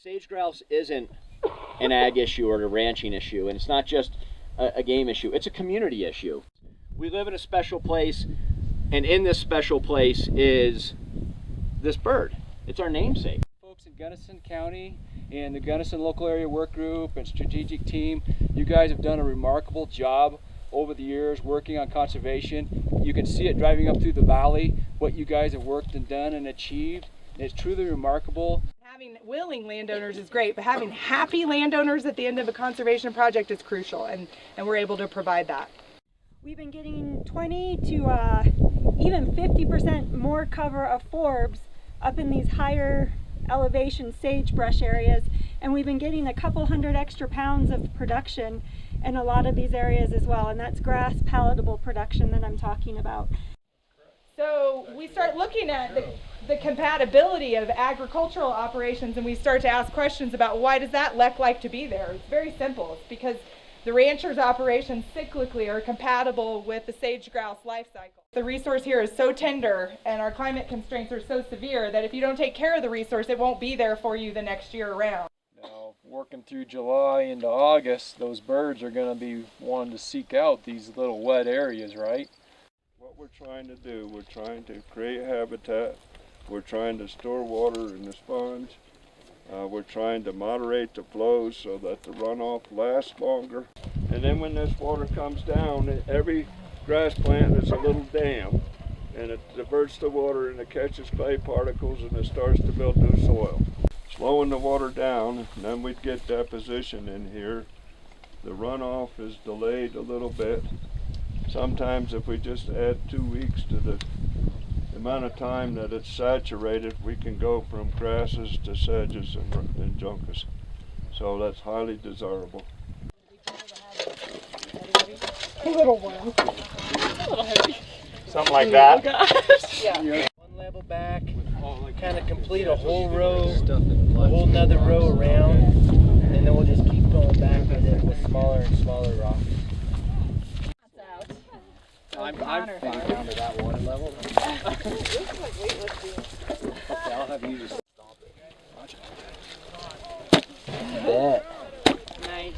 Sage grouse isn't an ag issue or a ranching issue, and it's not just a game issue, it's a community issue. We live in a special place, and in this special place is this bird. It's our namesake. Folks in Gunnison County and the Gunnison Local Area Work Group and strategic team, you guys have done a remarkable job over the years working on conservation. You can see it driving up through the valley, what you guys have worked and done and achieved. It's truly remarkable. Having willing landowners is great, but having happy landowners at the end of a conservation project is crucial, and we're able to provide that. We've been getting 20 to even 50% more cover of forbs up in these higher elevation sagebrush areas, and we've been getting a couple hundred extra pounds of production in a lot of these areas as well, and that's grass palatable production that I'm talking about. So we start looking at the compatibility of agricultural operations, and we start to ask questions about why does that like to be there. It's very simple. It's because the rancher's operations cyclically are compatible with the sage grouse life cycle. The resource here is so tender and our climate constraints are so severe that if you don't take care of the resource, it won't be there for you the next year around. Now, working through July into August, those birds are going to be wanting to seek out these little wet areas, right? What we're trying to do, we're trying to create habitat, we're trying to store water in the sponge, we're trying to moderate the flows so that the runoff lasts longer. And then when this water comes down, every grass plant is a little dam, and it diverts the water and it catches clay particles and it starts to build new soil. Slowing the water down, and then we'd get deposition in here. The runoff is delayed a little bit. Sometimes if we just add 2 weeks to the amount of time that it's saturated, we can go from grasses to sedges and juncus. So that's highly desirable. A little worm. A little heavy. Something like that. Yeah. One level back, kind of complete a whole row, a whole nother row around, and then we'll just keep going back with it with smaller and smaller rocks. I'm down to that water level. Okay, I'll have you just stop it. Bet. Nice.